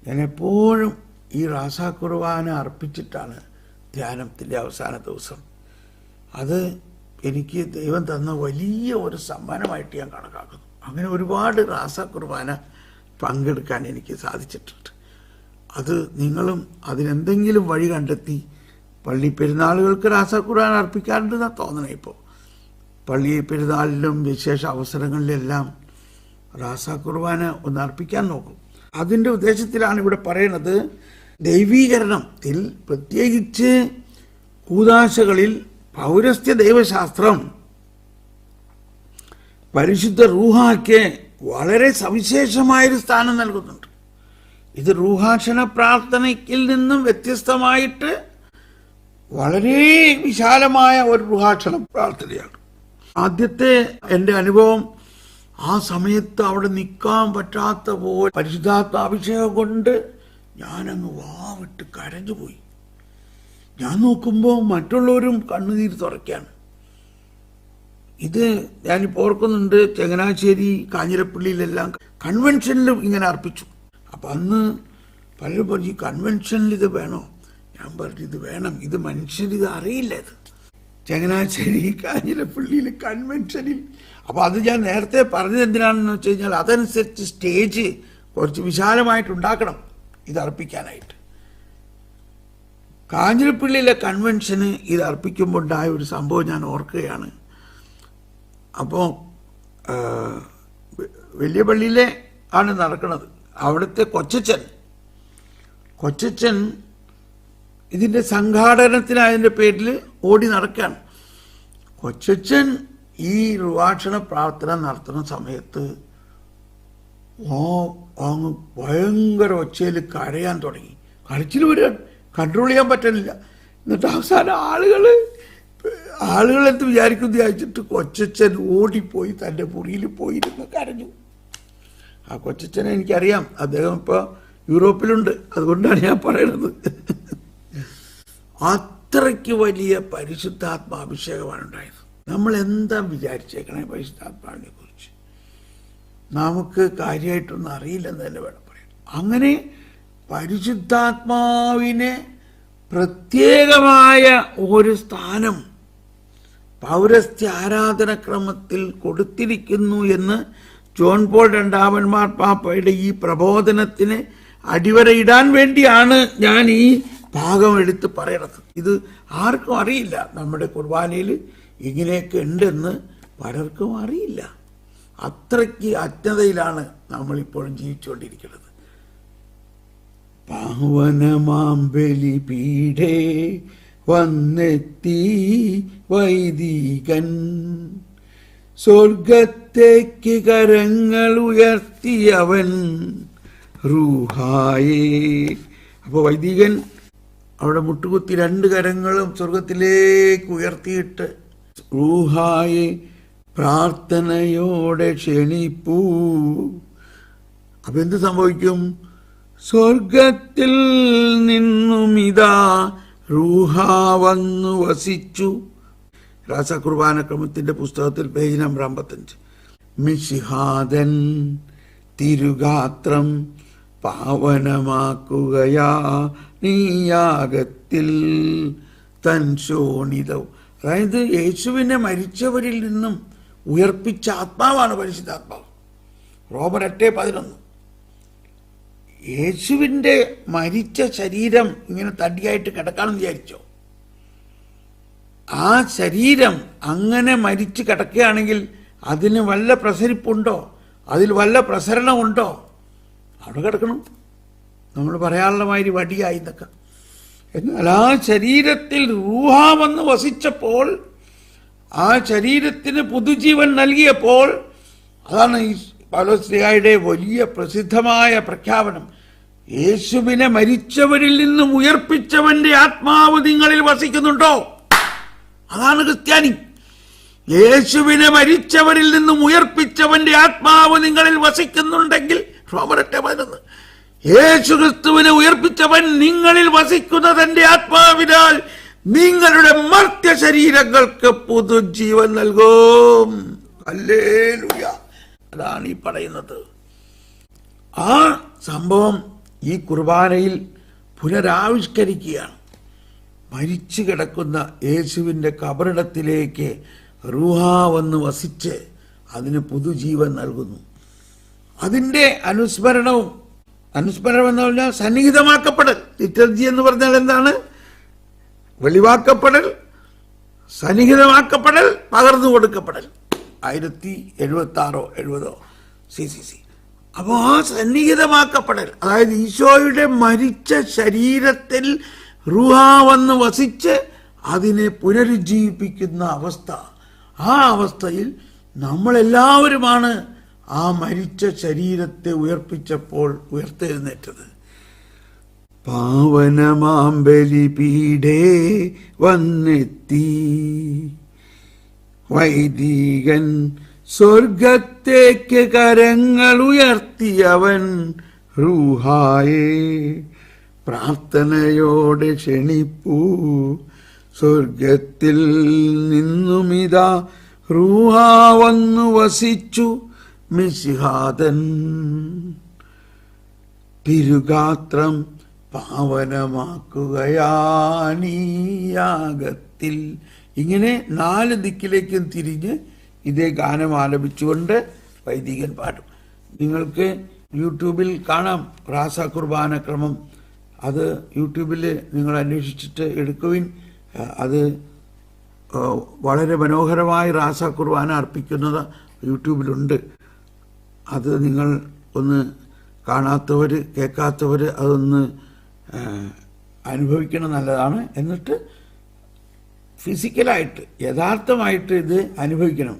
ഞാൻ എപ്പോഴും ഈ രാസകുർബാന അർപ്പിച്ചിട്ടാണ് ധ്യാനത്തിൻ്റെ അവസാന ദിവസം. അത് എനിക്ക് ദൈവം തന്ന വലിയ ഒരു സമ്മാനമായിട്ട് ഞാൻ കണക്കാക്കുന്നു. അങ്ങനെ ഒരുപാട് രാസകുർബാന പങ്കെടുക്കാൻ എനിക്ക് സാധിച്ചിട്ടുണ്ട്. അത് നിങ്ങളും അതിനെന്തെങ്കിലും വഴി കണ്ടെത്തി പള്ളി പെരുന്നാളുകൾക്ക് രാസകുർബാന അർപ്പിക്കാറുണ്ടെന്നാണ് തോന്നണേ. ഇപ്പോൾ പള്ളി പെരുന്നാളിലും വിശേഷ അവസരങ്ങളിലെല്ലാം രാസകുർബാന ഒന്ന് അർപ്പിക്കാൻ നോക്കും. അതിൻ്റെ ഉദ്ദേശത്തിലാണ് ഇവിടെ പറയുന്നത്. ദൈവീകരണത്തിൽ പ്രത്യേകിച്ച് കൂദാശകളിൽ പൗരസ്ത്യ ദൈവശാസ്ത്രം പരിശുദ്ധ റൂഹായ്ക്ക് വളരെ സവിശേഷമായൊരു സ്ഥാനം നൽകുന്നുണ്ട്. ഇത് റൂഹാക്ഷണ പ്രാർത്ഥനയ്ക്കിൽ നിന്നും വ്യത്യസ്തമായിട്ട് വളരെ വിശാലമായ ഒരു റൂഹാക്ഷണ പ്രാർത്ഥനയാണ്. ആദ്യത്തെ എൻ്റെ അനുഭവം, ആ സമയത്ത് അവിടെ നിൽക്കാൻ പറ്റാത്ത പോലെ പരിശുദ്ധാത്മാഭിഷേകം കൊണ്ട് ഞാനങ്ങ് വാവിട്ട് കരഞ്ഞുപോയി. ഞാൻ നോക്കുമ്പോൾ മറ്റുള്ളവരും കണ്ണുനീര് തുറയ്ക്കാണ്. ഇത് ഞാനിപ്പോൾ ഓർക്കുന്നുണ്ട്, ചങ്ങനാശ്ശേരി, കാഞ്ഞിരപ്പള്ളിയിലെല്ലാം കൺവെൻഷനിലും ഇങ്ങനെ അർപ്പിച്ചു. അപ്പം അന്ന് പലരും പറഞ്ഞു, ഈ കൺവെൻഷനിൽ ഇത് വേണോ? ഞാൻ പറഞ്ഞു, ഇത് വേണം. ഇത് മനുഷ്യരിത് അറിയില്ല. ഇത് ചങ്ങനാശ്ശേരി, കാഞ്ഞിരപ്പള്ളിയിൽ കൺവെൻഷനിൽ. അപ്പോൾ അത് ഞാൻ നേരത്തെ പറഞ്ഞത് എന്തിനാണെന്ന് വെച്ച് കഴിഞ്ഞാൽ അതനുസരിച്ച് സ്റ്റേജ് കുറച്ച് വിശാലമായിട്ടുണ്ടാക്കണം ഇത് അർപ്പിക്കാനായിട്ട്. കാഞ്ഞിരപ്പള്ളിയിലെ കൺവെൻഷന് ഇത് അർപ്പിക്കുമ്പോൾ ഉണ്ടായ ഒരു സംഭവം ഞാൻ ഓർക്കുകയാണ്. അപ്പോൾ വലിയ പള്ളിയിലെ ആണ് നടക്കുന്നത്. അവിടുത്തെ കൊച്ചച്ചൻ ഇതിൻ്റെ സംഘാടനത്തിനായതിൻ്റെ പേരിൽ ഓടി നടക്കുകയാണ്. കൊച്ചച്ചൻ ഈ റുവാക്ഷണ പ്രാർത്ഥന നടത്തുന്ന സമയത്ത് അങ്ങ് ഭയങ്കര ഒച്ചയിൽ കരയാൻ തുടങ്ങി. കരച്ചിൽ വരിക കൺട്രോൾ ചെയ്യാൻ പറ്റുന്നില്ല. എന്നിട്ട് അവസാനം ആളുകളെന്ത് വിചാരിക്കുന്നു വിചാരിച്ചിട്ട് കൊച്ചച്ചൻ ഓടിപ്പോയി തൻ്റെ മുറിയിൽ പോയിരുന്ന് കരഞ്ഞു. ആ കൊച്ചച്ചനെ എനിക്കറിയാം. അദ്ദേഹം ഇപ്പോൾ യൂറോപ്പിലുണ്ട്. അതുകൊണ്ടാണ് ഞാൻ പറയുന്നത്. അത്രയ്ക്ക് വലിയ പരിശുദ്ധാത്മാഭിഷേകമാണ് ഉണ്ടായത്. നമ്മൾ എന്താ വിചാരിച്ചേക്കണേ പരിശുദ്ധാത്മാവിനെ കുറിച്ച്? നമുക്ക് കാര്യമായിട്ടൊന്നും അറിയില്ലെന്ന് തന്നെ വേണം പറയാൻ. അങ്ങനെ പരിശുദ്ധാത്മാവിനെ പ്രത്യേകമായ ഒരു സ്ഥാനം പൗരസ്ത്യ ആരാധനക്രമത്തിൽ കൊടുത്തിരിക്കുന്നു എന്ന് ജോൺ പോൾ രണ്ടാമൻ മാർപ്പാപ്പയുടെ ഈ പ്രബോധനത്തിന് അടിവരയിടാൻ വേണ്ടിയാണ് ഞാൻ ഈ ഭാഗം എടുത്ത് പറയണത്. ഇത് ആർക്കും അറിയില്ല. നമ്മുടെ കുർബാനയിൽ ഇങ്ങനെയൊക്കെ ഉണ്ടെന്ന് പലർക്കും അറിയില്ല. അത്രയ്ക്ക് അജ്ഞതയിലാണ് നമ്മളിപ്പോഴും ജീവിച്ചുകൊണ്ടിരിക്കുന്നത്. പാവനമാം ബലിപീഠേ വന്നെത്തി വൈദികൻ, സ്വർഗത്തേക്ക് കരങ്ങൾ ഉയർത്തിയവൻ റൂഹായേ. അപ്പോൾ വൈദികൻ അവിടെ മുട്ടുകുത്തി രണ്ട് കരങ്ങളും സ്വർഗത്തിലേക്ക് ഉയർത്തിയിട്ട് റൂഹായെ പ്രാർത്ഥനയോടെ ക്ഷണിപ്പൂ. അപ്പം എന്ത് സംഭവിക്കും? സ്വർഗത്തിൽ നിന്നും ഇതാ റൂഹ വന്നു വസിച്ചു. രാസകുർബാനക്രമത്തിൻ്റെ പുസ്തകത്തിൽ പേജ് നമ്പർ 55. മിശിഹാദൻ തിരുഗാത്രം പാവനമാക്കുകയാ നീയാഗത്തിൽ തൻ ശോണിതം. അതായത് യേശുവിനെ മരിച്ചവരിൽ നിന്നും ഉയർപ്പിച്ച ആത്മാവാണ് പരിശുദ്ധാത്മാവ്. റോമർ 8:11. യേശുവിൻ്റെ മരിച്ച ശരീരം ഇങ്ങനെ തടിയായിട്ട് കിടക്കാണെന്ന് വിചാരിച്ചോ? ആ ശരീരം അങ്ങനെ മരിച്ച് കിടക്കുകയാണെങ്കിൽ അതിന് വല്ല പ്രസരിപ്പുണ്ടോ? അതിൽ വല്ല പ്രസരണമുണ്ടോ? അവിടെ കിടക്കണം. നമ്മൾ പറയാനുള്ള മാതിരി വടിയായി എന്നൊക്കെ. എന്നാൽ ആ ശരീരത്തിൽ റൂഹ വന്ന് വസിച്ചപ്പോൾ, ആ ശരീരത്തിന് പുതുജീവൻ നൽകിയപ്പോൾ, അതാണ് ഈ പൗലോസ്ലീഹായുടെ വലിയ പ്രസിദ്ധമായ പ്രഖ്യാപനം. യേശുവിനെ മരിച്ചവരിൽ നിന്നും ഉയർപ്പിച്ചവന്റെ ആത്മാവ് നിങ്ങളിൽ വസിക്കുന്നുണ്ടോ? അതാണ് ക്രിസ്ത്യാനി. യേശുവിനെ മരിച്ചവരിൽ നിന്നും ഉയർപ്പിച്ചവന്റെ ആത്മാവ് നിങ്ങളിൽ വസിക്കുന്നുണ്ടെങ്കിൽ, റോമരട്ടെ 11, യേശു ക്രിസ്തുവിനെ ഉയർപ്പിച്ചവൻ നിങ്ങളിൽ വസിക്കുന്ന തന്റെ ആത്മാവിനാൽ നിങ്ങളുടെ മർത്യ ശരീരങ്ങൾക്ക് പുതുജീവൻ നൽകും. ഹല്ലേലൂയ. അതാണ് ഈ പറയുന്നത്. ആ സംഭവം ഈ കുർബാനയിൽ പുനരാവിഷ്കരിക്കുകയാണ്. മരിച്ചു കിടക്കുന്ന യേശുവിൻ്റെ കബറിടത്തിലേക്ക് റൂഹാ വന്ന് വസിച്ച് അതിന് പുതുജീവൻ നൽകുന്നു. അതിൻ്റെ അനുസ്മരണം എന്ന് പറഞ്ഞാൽ സന്നിഹിതമാക്കപ്പെടൽ. ലിറ്റർജി എന്ന് പറഞ്ഞാൽ എന്താണ്? വെളിവാക്കപ്പെടൽ, സന്നിഹിതമാക്കപ്പെടൽ, പകർന്നു കൊടുക്കപ്പെടൽ. 1076 CCC. അപ്പോൾ ആ സന്നിഹിതമാക്കപ്പെടൽ, അതായത് ഈശോയുടെ മരിച്ച ശരീരത്തിൽ റൂഹാ വന്ന് വസിച്ച് അതിനെ പുനരുജ്ജീവിപ്പിക്കുന്ന അവസ്ഥ. ആ അവസ്ഥയിൽ നമ്മളെല്ലാവരുമാണ് ആ മരിച്ച ശരീരത്തെ ഉയർപ്പിച്ചപ്പോൾ ഉയർത്തെഴുന്നേറ്റത്. പാവനമാമ്പലിപീഠേ വന്നെത്തി വൈദികൻ സ്വർഗത്തേക്ക് കരങ്ങൾ ഉയർത്തിയവൻ റൂഹായെ പ്രാർത്ഥനയോടെ ക്ഷണിപ്പൂ. സ്വർഗത്തിൽ നിന്നുമിതാ റൂഹാ വന്നു വസിച്ചു മിശിഹാതൻ. തിരുഗാത്രം പാവനമാക്കുകയാണീയാഗത്തിൽ. ഇങ്ങനെ 4 ദിക്കിലേക്കും തിരിഞ്ഞ് ഇതേ ഗാനം ആലപിച്ചുകൊണ്ട് വൈദികൻ പാടും. നിങ്ങൾക്ക് യൂട്യൂബിൽ കാണാം റാസ കുർബാന ക്രമം. അത് യൂട്യൂബിൽ നിങ്ങൾ അന്വേഷിച്ചിട്ട് എടുക്കുവിൻ. അത് വളരെ മനോഹരമായി റാസ കുർബാന അർപ്പിക്കുന്നത് യൂട്യൂബിലുണ്ട്. അത് നിങ്ങൾ ഒന്ന് കാണാത്തവർ, കേൾക്കാത്തവർ അതൊന്ന് അനുഭവിക്കണം, നല്ലതാണ്. എന്നിട്ട് ഫിസിക്കലായിട്ട് യഥാർത്ഥമായിട്ട് ഇത് അനുഭവിക്കണം.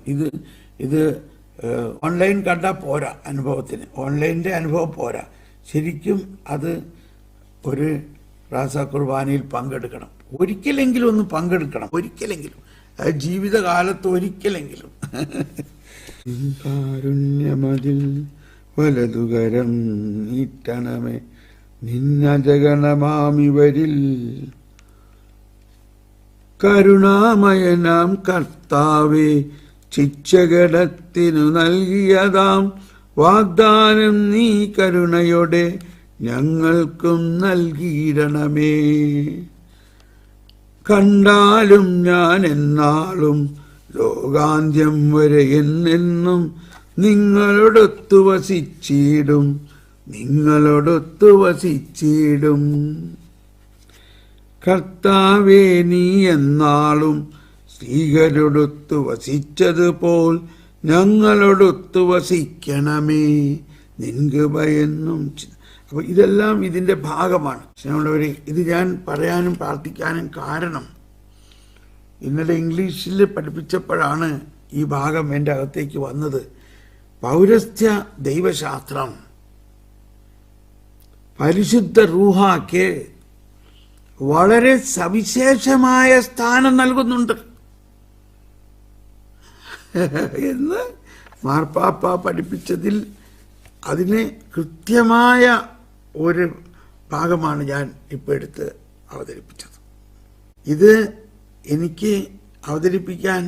ഇത് ഓൺലൈൻ കണ്ടാൽ പോരാ. അനുഭവത്തിന് ഓൺലൈൻ്റെ അനുഭവം പോരാ. ശരിക്കും അത് ഒരു റാസ കുർബാനയിൽ പങ്കെടുക്കണം. ഒരിക്കലെങ്കിലും ഒന്ന് പങ്കെടുക്കണം. ഒരിക്കലെങ്കിലും, ജീവിതകാലത്ത് ഒരിക്കലെങ്കിലും. കാരുണ്യമതിൽ വലതുകരം നീട്ടണമേ നിന്നജഗണമാമിവരിൽ. കരുണാമയനാം കർത്താവേ, ശിക്ഷകടത്തിനു നൽകിയതാം വാഗ്ദാനം നീ കരുണയോടെ ഞങ്ങൾക്കും നൽകിയിടണമേ. കണ്ടാലും ഞാൻ എന്നാളും ലോകാന്ത്യം വരെ എന്നെന്നും നിങ്ങളോടൊത്തു വസിച്ചിടും, നിങ്ങളോടൊത്തു വസിച്ചിടും. കർത്താവേ, നീ എന്നാളും സ്ത്രീകളോടൊത്തു വസിച്ചതുപോൽ ഞങ്ങളോടൊത്തു വസിക്കണമേ. നിൻക്ക് ഭയന്നും. അപ്പോൾ ഇതെല്ലാം ഇതിൻ്റെ ഭാഗമാണ്. സ്നേഹമുള്ളവരെ, ഇത് ഞാൻ പറയാനും പ്രാർത്ഥിക്കാനും കാരണം ഇന്നലെ ഇംഗ്ലീഷിൽ പഠിപ്പിച്ചപ്പോഴാണ് ഈ ഭാഗം എൻ്റെ അകത്തേക്ക് വന്നത്. പൗരസ്ത്യ ദൈവശാസ്ത്രം പരിശുദ്ധ റൂഹാക്ക് വളരെ സവിശേഷമായ സ്ഥാനം നൽകുന്നുണ്ട് എന്ന് മാർപ്പാപ്പ പഠിപ്പിച്ചതിൽ അതിന് കൃത്യമായ ഒരു ഭാഗമാണ് ഞാൻ ഇപ്പോൾ എടുത്ത് അവതരിപ്പിച്ചത്. ഇത് എനിക്ക് അവതരിപ്പിക്കാൻ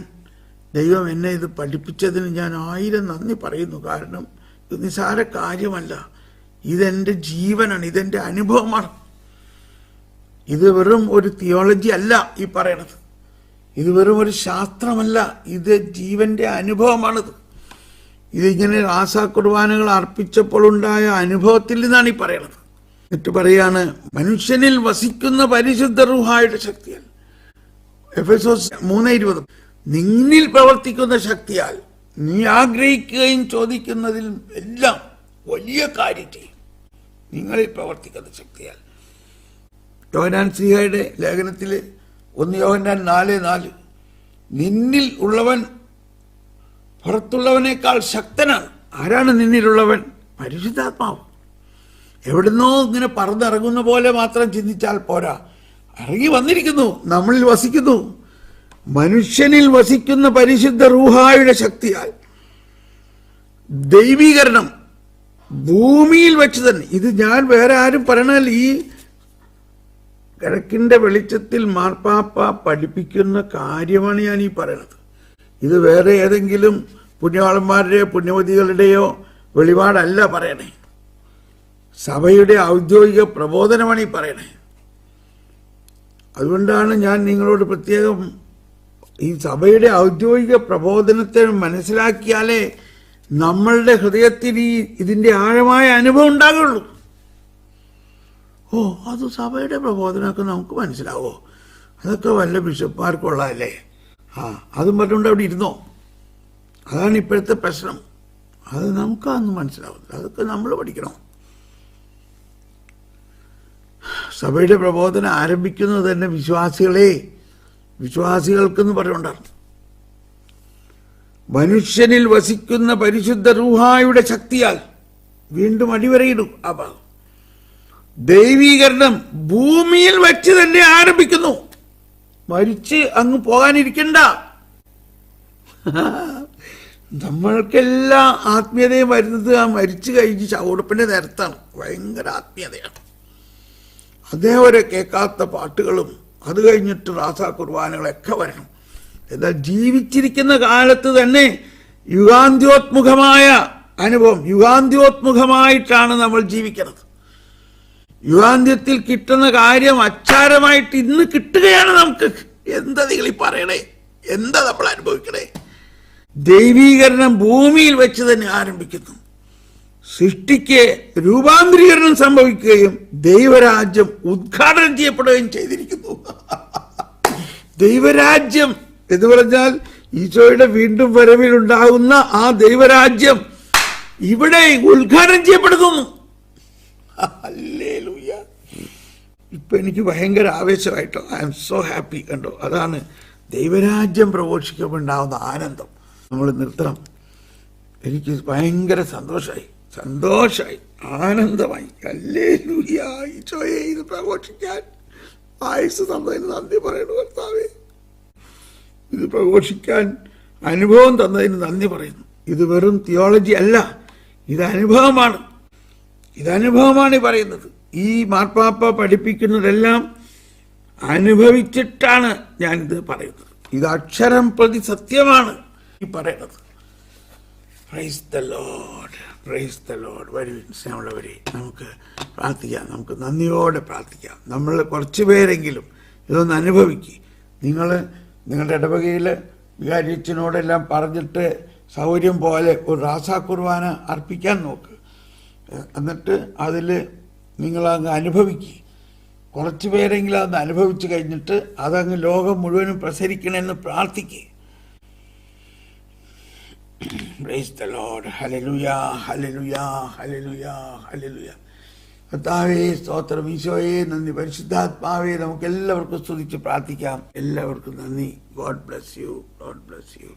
ദൈവം എന്നെ ഇത് പഠിപ്പിച്ചതിന് ഞാൻ 1000 നന്ദി പറയുന്നു. കാരണം ഇത് നിസ്സാര കാര്യമല്ല. ഇതെൻ്റെ ജീവനാണ്, ഇതെൻ്റെ അനുഭവമാണ്. ഇത് വെറും ഒരു തിയോളജി അല്ല ഈ പറയണത്. ഇത് വെറും ഒരു ശാസ്ത്രമല്ല, ഇത് ജീവന്റെ അനുഭവമാണിത്. ഇതിങ്ങനെ റാസ കുർബാനകൾ അർപ്പിച്ചപ്പോൾ ഉണ്ടായ അനുഭവത്തിൽ നിന്നാണ് ഈ പറയണത്. എന്നിട്ട് പറയാണ്, മനുഷ്യനിൽ വസിക്കുന്ന പരിശുദ്ധ റൂഹായുടെ ശക്തിയാൽ, എഫെസോസ് 3:20, നിന്നിൽ പ്രവർത്തിക്കുന്ന ശക്തിയാൽ നീ ആഗ്രഹിക്കുകയും ചോദിക്കുന്നതിൽ എല്ലാം വലിയ കാര്യം ചെയ്യും. നിങ്ങളിൽ പ്രവർത്തിക്കുന്ന ശക്തിയാൽ. യോഹന്നാൻ ശ്ലീഹായുടെ ലേഖനത്തിൽ 1 യോഹന്നാൻ 4:4, നിന്നിൽ ഉള്ളവൻ പുറത്തുള്ളവനേക്കാൾ ശക്തനാണ്. ആരാണ് നിന്നിലുള്ളവൻ? പരിശുദ്ധാത്മാവ്. എവിടുന്നോ ഇങ്ങനെ പറന്നിറങ്ങുന്ന പോലെ മാത്രം ചിന്തിച്ചാൽ പോരാ. ഇറങ്ങി വന്നിരിക്കുന്നു, നമ്മളിൽ വസിക്കുന്നു. മനുഷ്യനിൽ വസിക്കുന്ന പരിശുദ്ധ റൂഹായുടെ ശക്തിയാൽ ദൈവീകരണം ഭൂമിയിൽ വെച്ച് തന്നെ. ഇത് ഞാൻ വേറെ ആരും പറയണല്ല, ഈ കിഴക്കിന്റെ വെളിച്ചത്തിൽ മാർപ്പാപ്പ പഠിപ്പിക്കുന്ന കാര്യമാണ് ഞാൻ ഈ പറയണത്. ഇത് വേറെ ഏതെങ്കിലും പുണ്യവാളന്മാരുടെയോ പുണ്യവതികളുടെയോ വെളിപാടല്ല പറയണേ. സഭയുടെ ഔദ്യോഗിക പ്രബോധനമാണ് ഈ പറയണേ. അതുകൊണ്ടാണ് ഞാൻ നിങ്ങളോട് പ്രത്യേകം ഈ സഭയുടെ ഔദ്യോഗിക പ്രബോധനത്തെ മനസ്സിലാക്കിയാലേ നമ്മളുടെ ഹൃദയത്തിൽ ഇതിന്റെ ആഴമായ അനുഭവം ഉണ്ടാകുള്ളൂ. ഓ, അത് സഭയുടെ പ്രബോധനമൊക്കെ നമുക്ക് മനസ്സിലാവോ? അതൊക്കെ വല്ല ബിഷപ്പ്മാർക്കുള്ളതല്ലേ? അതും പറഞ്ഞുകൊണ്ട് അവിടെ ഇരുന്നോ? അതാണ് ഇപ്പോഴത്തെ പ്രശ്നം. അത് നമുക്കതൊന്നും മനസ്സിലാവില്ല. അതൊക്കെ നമ്മൾ പഠിക്കണം. സഭയുടെ പ്രബോധനം ആരംഭിക്കുന്നത് തന്നെ വിശ്വാസികൾക്കെന്ന് പറഞ്ഞുകൊണ്ടാണ്. മനുഷ്യനിൽ വസിക്കുന്ന പരിശുദ്ധ റൂഹായുടെ ശക്തിയാൽ, വീണ്ടും അടിവരയിടും ആ ഭാഗം, ദൈവീകരണം ഭൂമിയിൽ വെച്ച് തന്നെ ആരംഭിക്കുന്നു. മരിച്ച് അങ്ങ് പോകാനിരിക്കണ്ട. നമ്മൾക്കെല്ലാം ആത്മീയതയും വരുന്നത് ആ മരിച്ചു കഴിഞ്ഞ് ചവിടപ്പിന്റെ നേരത്താണ്. ഭയങ്കര ആത്മീയതയാണ്. അതേവരെ കേൾക്കാത്ത പാട്ടുകളും അത് കഴിഞ്ഞിട്ട് റാസാ കുർബാനകളൊക്കെ വരണം. എന്നാൽ ജീവിച്ചിരിക്കുന്ന കാലത്ത് തന്നെ യുഗാന്ത്യോത്മുഖമായ അനുഭവം, യുഗാന്ത്യോത്മുഖമായിട്ടാണ് നമ്മൾ ജീവിക്കുന്നത്. യുഗാന്ത്യത്തിൽ കിട്ടുന്ന കാര്യം അച്ചാരമായിട്ട് ഇന്ന് കിട്ടുകയാണ് നമുക്ക്. എന്താ നിങ്ങൾ ഈ പറയണേ? എന്താ നമ്മൾ അനുഭവിക്കണേ? ദൈവീകരണം ഭൂമിയിൽ വെച്ച് തന്നെ ആരംഭിക്കുന്നു. സൃഷ്ടിക്ക് രൂപാന്തരീകരണം സംഭവിക്കുകയും ദൈവരാജ്യം ഉദ്ഘാടനം ചെയ്യപ്പെടുകയും ചെയ്തിരിക്കുന്നു. ദൈവരാജ്യം എന്ന് പറഞ്ഞാൽ ഈശോയുടെ വീണ്ടും വരവിൽ ഉണ്ടാകുന്ന ആ ദൈവരാജ്യം ഇവിടെ ഉദ്ഘാടനം ചെയ്യപ്പെടുന്നു. ഹല്ലേലൂയ. ഇപ്പൊ എനിക്ക് ഭയങ്കര ആവേശമായിട്ടോ. I am so happy. കണ്ടോ, അതാണ് ദൈവരാജ്യം പ്രഘോഷിക്കുമ്പോൾ ഉണ്ടാകുന്ന ആനന്ദം. നമ്മൾ നിർത്തണം. എനിക്ക് ഭയങ്കര സന്തോഷമായി, ആനന്ദമായി. ഹല്ലേലൂയ. ഈശോയെ, ഇത് പ്രഘോഷിക്കാൻ ആയുസ് തന്നതിന് നന്ദി പറയുന്നു കർത്താവേ. ഇത് പ്രഘോഷിക്കാൻ അനുഭവം തന്നതിന് നന്ദി പറയുന്നു. ഇത് വെറും തിയോളജി അല്ല, ഇത് അനുഭവമാണ്. ഈ പറയുന്നത്. ഈ മാർപ്പാപ്പ പഠിപ്പിക്കുന്നതെല്ലാം അനുഭവിച്ചിട്ടാണ് ഞാനിത് പറയുന്നത്. ഇത് അക്ഷരം പ്രതി സത്യമാണ് ഈ പറയുന്നത്. Praise the Lord, praise the Lord. വരുന്നവരെ നമുക്ക് പ്രാർത്ഥിക്കാം. നമുക്ക് നന്ദിയോടെ പ്രാർത്ഥിക്കാം. നമ്മൾ കുറച്ച് പേരെങ്കിലും ഇതൊന്ന് അനുഭവിക്കുക. നിങ്ങളുടെ ഇടവകയിൽ വികാരിയച്ഛനോടെല്ലാം പറഞ്ഞിട്ട് സൗകര്യം പോലെ ഒരു റാസാ കുർബാന അർപ്പിക്കാൻ നോക്ക്. എന്നിട്ട് അതിൽ നിങ്ങളങ്ങ് അനുഭവിക്കുക. കുറച്ച് പേരെങ്കിലും അതൊന്ന് അനുഭവിച്ച് കഴിഞ്ഞിട്ട് അതങ്ങ് ലോകം മുഴുവനും പ്രസരിക്കണമെന്ന് പ്രാർത്ഥിക്കുക. Praise the Lord. Hallelujah, hallelujah, hallelujah, hallelujah. കർത്താവേ സ്തോത്രം. ഈശോയെ നന്ദി. പരിശുദ്ധാത്മാവേ, നമുക്ക് എല്ലാവർക്കും സ്തുതിച്ച് പ്രാർത്ഥിക്കാം. എല്ലാവർക്കും നന്ദി. God bless you. God bless you.